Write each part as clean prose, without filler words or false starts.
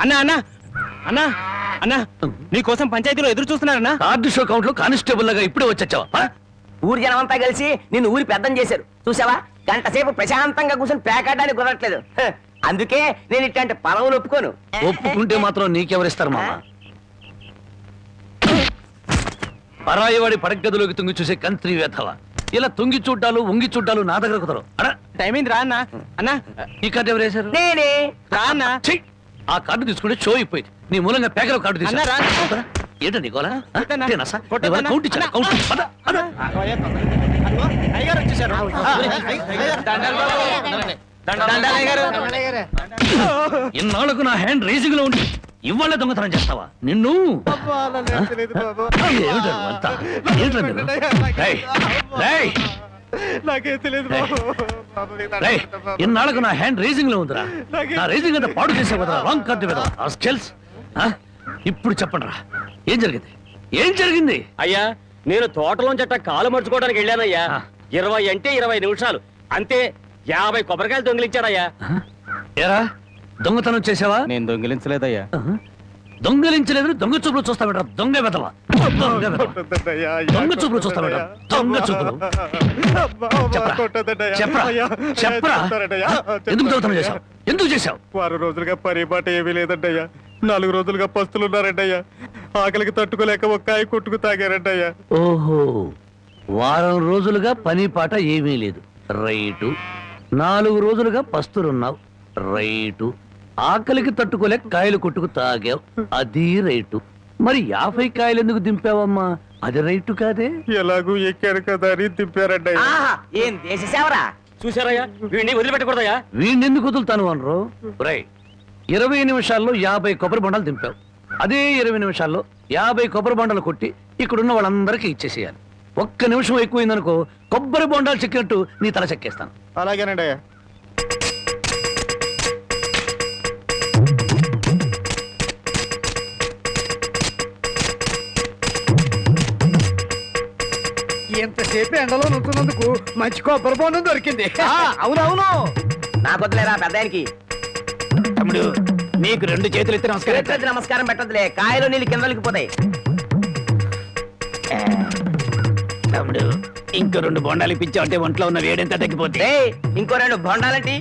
అన్నా అన్నా అన్నా అన్నా నీకోసం పంచాయతీలో ఎదురు చూస్తున్నారన్నా. కార్డు షో కౌంట్ లో కానిస్టేబుల్ లాగా ఇప్పుడే వచ్చావా? ఊరి జనం అంతా కలిసి నిన్ను ఊరి పెద్దం చేశారు చూసావా. గంట సేపు ప్రశాంతంగా కూర్చొని పేకాడడానికి కుదరట్లేదు. అందుకే నేను ఇట్లాంటి పలవులు ఒప్పుకోను. ఒప్పుకుంటే మాత్రం నీకెవరిస్తారు మామ? పరాయివాడి పడగదిలోకి తుంగి చూసే కంత్రి వేధవ. ఇలా తుంగి చూడ్డాలు ఉంగి చూడ్డాలు నా దగ్గర కుదరవు. టైం అయింది రా అన్నా. అన్నా ఈ కార్డు ఎవరు వేశారు? నేనే. రా అన్నా. ఆ కార్డు తీసుకుంటే షో అయిపోయింది. నీ మూలంగా పేకలో కార్డు తీసుకున్నా. ఏంటో నీకోలా కౌంట్ ఇచ్చాను. ఇన్నాళ్లకు నా హ్యాండ్ రేసింగ్ లో ఉండి ఇవాళ దొంగతనం చేస్తావా? నిన్ను ఇన్నాళ్లకు నా హ్యాండ్ రేసింగ్ లో ఉందిరా. నా రేసింగ్ అంతా పాడు చేసే కదా రాంగ్ కార్డు కదా. ఇప్పుడు చెప్పండి రా, ఏం జరిగింది? ఏం జరిగింది? అయ్యా నేను తోటలోంచట కాలు మర్చుకోవడానికి వెళ్ళానయ్యా. 20 అంటే 20 నిమిషాలు అంతే. 50 కొబ్బరికాయలు దొంగిలించాడయ్యా. ఏరా దొంగతనం చేసావా? నేను దొంగిలించలేదయ్యా. దొంగలించలేదు. దొంగ చూపులు చూస్తా బెటర్. దొంగ వెదవా. దొంగ చూపులు చూస్తా బెటర్. దొంగ చూపులు. చెప్పరా చెప్పరా ఎందుకు దొంగతనం చేశావు? ఎందుకు చేశావు? 6 రోజులుగా పరిపాట ఏమీ లేదంటయ్యా. 4 రోజులుగా పస్తులున్నారంటయ్యా. ఆకలికి తట్టుకోలేక ఒక్కాయ కొట్టుకు తాగారంటయ్యా. ఓహో, వారం రోజులుగా పని పాట ఏమీ లేదు. రైటు. 4 రోజులుగా పస్తులున్నావు. రైటు. ఆకలికి తట్టుకోలేక కాయలు కొట్టుకు తాగావు. అది రైటు. మరి 50 కాయలు ఎందుకు దింపావమ్మా? అది రైటు కాదే. ఎలాగూ ఎక్కారు కదా అని దింపారంటయ్యా. ఏం దేశ సేవరా. చూసారయ్యా, వీడిని వదిలిపెట్టకూడదయ్యా. వీడిని ఎందుకు వదులుతాను అనరు? రై 20 నిమిషాల్లో 50 కొబ్బరి బొండాలు దింపావు. అదే 20 నిమిషాల్లో 50 కొబ్బరి బొండాలు కొట్టి ఇక్కడున్న వాళ్ళందరికీ ఇచ్చేసేయాలి. 1 నిమిషం ఎక్కువైందనుకో కొబ్బరి బొండాలు చెక్కినట్టు నీ తల చెక్కేస్తాను. అలాగేనండి అయ్యా. ఎంతసేపు ఎండలో నుంచున్నందుకు మంచి కొబ్బరి బొండం దొరికింది. అవునవును. నా కొద్దులేరా పెద్దానికి. తమ్ముడు నీకు 2 చేతులు ఎత్తి నమస్కారం. నమస్కారం పెట్టదులే, కాయలు నీళ్ళు కిందలకి పోతాయి. తమ్ముడు ఇంకో 2 బొండాలు ఇప్పించావు అంటే ఒంట్లో ఉన్న వేడెంత తగ్గిపోతే. ఇంకో 2 బొండాలంటి.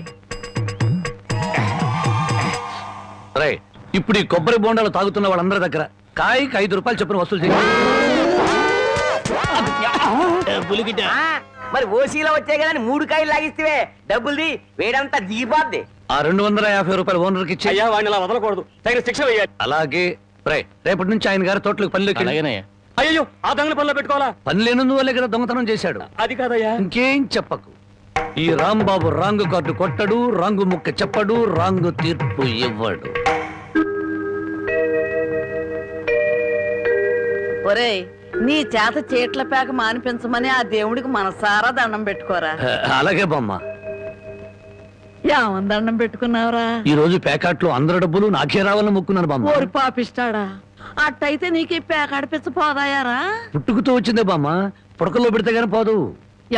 రై ఇప్పుడు ఈ కొబ్బరి బొండాలు తాగుతున్న వాళ్ళందరి దగ్గర కాయకి 5 రూపాయలు చొప్పున వసూలు చేయాలి. మరి ఓసీలో వచ్చాయి కదా 3 కాయలు లాగిస్తే డబ్బుల్ది వేడంతా దిగిపోద్ది. ఆ 250 రూపాయలు ఓనర్కి ఇచ్చి. అయ్యా వాడిని అలా వదలకూడదు, తగిన శిక్ష వేయాలి. అలాగే. రేపటి నుంచి ఆయన గారి తోటలకు పనిలోకి. అయ్యో ఆ దొంగల పనిలో పెట్టుకోవాలా? పని లేనందువల్లే కదా దొంగతనం చేశాడు. అది కాదయ్యా. ఇంకేం చెప్పకు. ఈ రాంబాబు రాంగు కార్డు కొట్టడు, రాంగు ముక్క చెప్పడు, రాంగు తీర్పు ఇవ్వడు. ఒరేయ్, నీ చేత చీట్ల పేక మానిపించమని ఆ దేవుడికి మనసారా దండం పెట్టుకోరా. అలాగే బామ్మ. ఏమని దండం పెట్టుకున్నావురా? ఈ రోజు ప్యాకెట్లో అందరి డబ్బులు నాకే రావాలని మొక్కున్నాను బామ్మ. ఓరి పాపిస్తాడా, అట్టయితే నీకు ఈ పేకాడిపించ పోదాయారా? పుట్టుకుతో వచ్చిందే బామ్మ, పుడకల్లో పెడితే గానీ పోదు.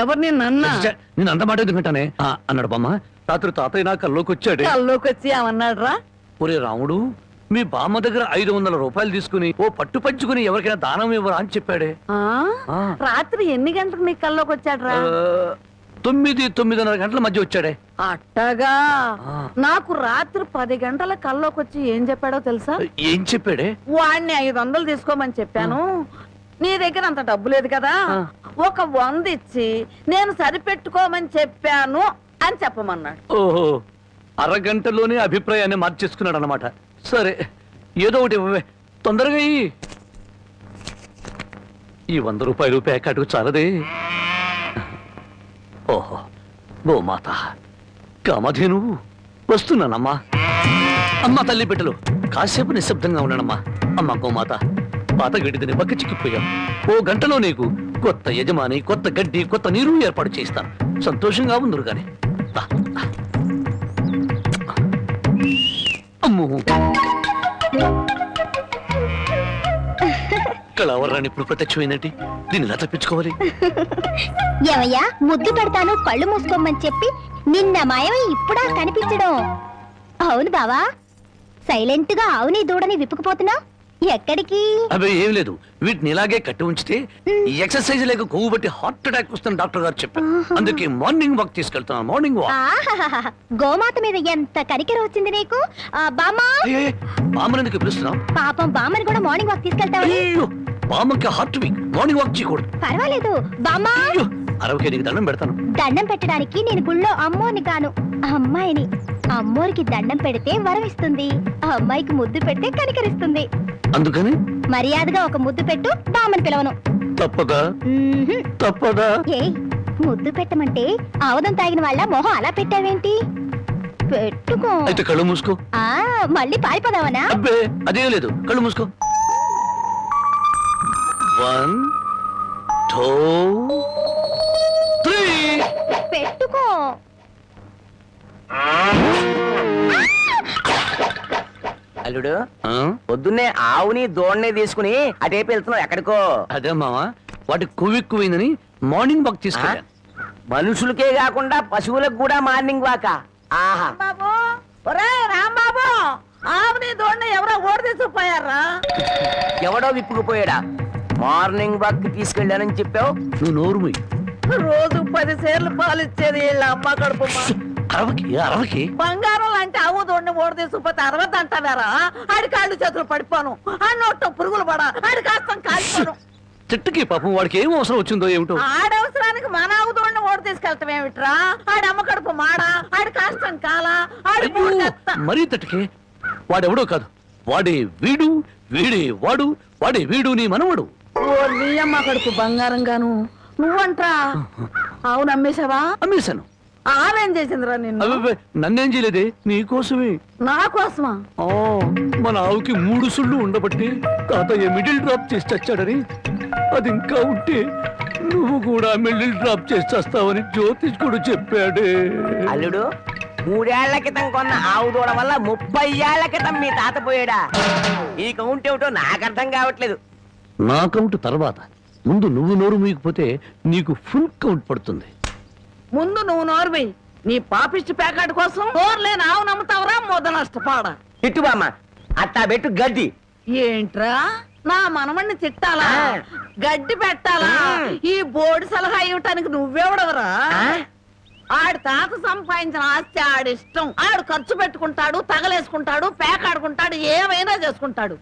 ఎవరు నిన్న? నేను అంత మాట ఎందుకంటానే అన్నాడు బామ్మ. రాత్రి తాతయ్య నా కల్లోకి వచ్చాడు. కల్లోకి వచ్చి ఏమన్నాడు రా? ఒరే రాముడు, మీ బామ్మ దగ్గర 500 రూపాయలు తీసుకుని ఓ పట్టు పంచుకుని ఎవరికైనా దానం ఇవ్వరా అని చెప్పాడే. రాత్రి ఎన్ని గంటలకు నీ కల్లోకి వచ్చాడు రా? 9-9:30 గంటల మధ్య వచ్చాడే. అట్టగా. నాకు రాత్రి 10 గంటల కల్లోకి వచ్చి ఏం చెప్పాడో తెలుసా? ఏం చెప్పాడే? వాడిని 500 తీసుకోమని చెప్పాను. నీ దగ్గర అంత డబ్బు లేదు కదా, ఒక 100 ఇచ్చి నేను సరిపెట్టుకోమని చెప్పాను అని చెప్పమన్నాడు. ఓహో, అరగంటలోనే అభిప్రాయాన్ని మార్చేసుకున్నాడు అన్నమాట. సరే, ఏదో ఒకటి తొందరగా ఈ 100 రూపాయలు ప్యాకెట్కు చాలదే. ఓహో, గోమాత కామధేను వస్తున్నానమ్మా. అమ్మ తల్లి బిడ్డలు కాసేపు నిశ్శబ్దంగా ఉన్నానమ్మా. అమ్మ గోమాత, పాత గడ్డిని పక్క చిక్కిపోయాం. ఓ గంటలో నీకు కొత్త యజమాని, కొత్త గడ్డి, కొత్త నీరు ఏర్పాటు చేస్తాను. సంతోషంగా ఉందరు గాని. అమ్మో, కళావరాన్ని ఇప్పుడు ప్రత్యక్షమైందంటే దీన్ని ఎలా తప్పించుకోవాలి? ఏమయ్యా, ముద్దు పెడతాను కళ్ళు మూసుకోమని చెప్పి నిన్న మాయమై ఇప్పుడా కనిపించడం? అవును బావా. సైలెంట్ గా ఆవుని దూడని విప్పుకుపోతున్నావు ఎక్కడికి? అవి ఏం లేదు, వీటిని ఇలాగే కట్టి ఉంచితే ఈ ఎక్సర్సైజ్ లేక కొవ్వు బట్టి హార్ట్ అటాక్ వస్తుంది డాక్టర్ గారు చెప్పారు. అందుకే మార్నింగ్ వాక్ తీసుకెళ్తున్నాను. Morning walk. ఆహాహాహా, గోమాత మీద ఎంత కనికెర వచ్చింది నీకు. బామ్మా, బామ్మనందుకు పిలుస్తున్నావు? పాపం బామ్మని కూడా మార్నింగ్ వాక్ తీసుకెళ్తావా? బామ్మకి హార్ట్ వీక్, మార్నింగ్ వాక్ చేయకూడదు. పర్వాలేదు బామ్మా. అరవకే నీకు దండం పెడతాను. దండం పెట్టడానికి నేను గుళ్ళో అమ్మోని కాను, అమ్మాయిని. అమ్మోరికి దండం పెడితే వరం ఇస్తుంది, ఆ అమ్మాయికి ముద్దు పెడితే కనికరిస్తుంది. అందుకని మర్యాదగా ఒక ముద్దు పెట్టు, బామ్మని పిలవను. తప్పదా? తప్పదా? ఏయ్, ముద్దు పెట్టమంటే ఆవదం తాగిన వాళ్ళ మొహం అలా పెట్టావేంటి? పెట్టుకో. అయితే కళ్ళు మూసుకో. మళ్ళీ పారిపోదావనా? అబ్బే అదేం లేదు, కళ్ళు మూసుకో. 1 2 3 పెట్టుకో. అల్లుడు, పొద్దున్నే ఆవుని దోణ్ణి తీసుకుని అటేపు వెళ్తున్నావు ఎక్కడికో? అదే మావా, వాటి కొవ్వెక్కువైందని మార్నింగ్ వాక్ తీసుకెళ్ళాను. మనుషులకే కాకుండా పశువులకు కూడా మార్నింగ్ వాక? ఆహా. బాబు, ఒరే రాంబాబు, ఆవుని దోడిని ఎవరో ఓడి తీసుకుపోయారా? ఎవడో విప్పుకుపోయాడా? మార్నింగ్ వాక్ తీసుకెళ్ళానని చెప్పావు. నువ్వు నోరుమి. రోజు 10 సేర్లు పాలు ఇచ్చేది వీళ్ళ అమ్మ కడుపు. అరవకి బంగారం లాంటి ఆవు దోడిని ఓడి తీసుకుపోతే అరవద్దు అంటావారా? ఆడి కాళ్ళు చేతులు పడిపోను, ఆ నోట్లో పురుగులు పడా, ఆడి కాస్తం కాలిపోను. చెట్టుకి పాపం వాడికి ఏం అవసరం వచ్చిందో ఏమిటో. ఆడవసరానికి మన ఆవు దోడిని ఓడి తీసుకెళ్తాం ఏమిట్రా? ఆడి అమ్మ కడుపు మాడా, ఆడి కాస్తం కాలా, ఆడి మరీ తట్టుకే. వాడెవడో కాదు, వాడే వీడు, వీడే వాడు, వాడే వీడు నీ మనవడు. ఓ నీ అమ్మ కడుపు బంగారం గాను. నువ్వంట్రా ఆవును అమ్మేశావా? అమ్మేశాను. ఆవేం చేసిందిరా నిన్ను? నన్నేం చేయలేదే, నీకోసమే. నా కోసమా? మన ఆవుకి 3 సుళ్ళు ఉండబట్టి తాతయ్య మిడిల్ డ్రాప్ చేసి చచ్చాడని, అది ఇంకా ఉంటే నువ్వు కూడా మిడిల్ డ్రాప్ చేసి చేస్తావని జ్యోతిష్కుడు చెప్పాడే. అల్లుడు, 3 ఏళ్ల క్రితం కొన్న ఆవు దూడ వల్ల 30 ఏళ్ల క్రితం మీ తాత పోయాడా? ఈ కౌంట్ ఏమిటో నాకు అర్థం కావట్లేదు. నా కౌంట్ తర్వాత, ముందు నువ్వు నోరు మూయకపోతే నీకు ఫుల్ కౌంట్ పడుతుంది. ముందు నువ్వు నోరువి. నీ పాపిష్టి ప్యాకెట్ కోసం నోరులేని ఆవు నమ్ముతావరా? మొద నష్టపాడ. ఇటు బామ్మ, అట్టా పెట్టు గడ్డి. ఏంట్రా నా మనమణ్ణి తిట్టాలా, గడ్డి పెట్టాలా? ఈ బోర్డు సలహా ఇవ్వటానికి నువ్వెవడవరా? ఆడి తాత సంపాదించిన ఆస్తి ఆడిష్టం. ఆడు ఖర్చు పెట్టుకుంటాడు, తగలేసుకుంటాడు, పేకాడుకుంటాడు, ఏమైనా చేసుకుంటాడు.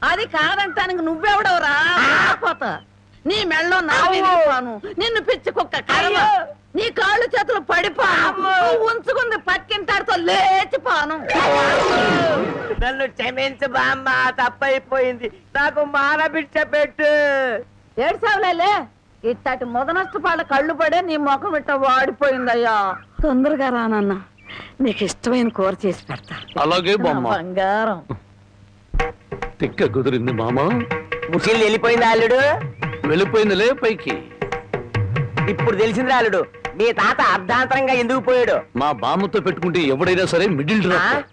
అది కాదంటానికి నువ్వెవడవరా? నీ మెళ్ళో నా విరిగిపోను, నిన్ను పిచ్చి కుక్క కర్మ, నీ కాళ్ళు చేతులు పడిపోను, ఉంచుకుంది పక్కింటాడుతో లేచిపోను. నన్ను క్షమించు బామ్మ, తప్పైపోయింది. నాకు మానబిడ్డ పెట్టు. ఏడ్సావులేలే, ఇట్టటి మొద నష్టపాళ్ళ కళ్ళు పడే నీ ముఖం ఇట్ట వాడిపోయిందయ్యా. తొందరగా రానన్నా, నీకు ఇష్టమైన కూర చేసి పెడతా. అలాగే బామ్మ. బంగారం తిక్క కుదిరింది మామ. ముసిల్ వెళ్ళిపోయిందా అల్లుడు? వెళ్ళిపోయిందిలే పైకి. ఇప్పుడు తెలిసిందిరా అల్లుడు, మీ తాత అర్ధాంతరంగా ఎందుకు పోయాడు. మా బామ్మతో పెట్టుకుంటే ఎవడైనా సరే మిడిల్ డ్రాప్.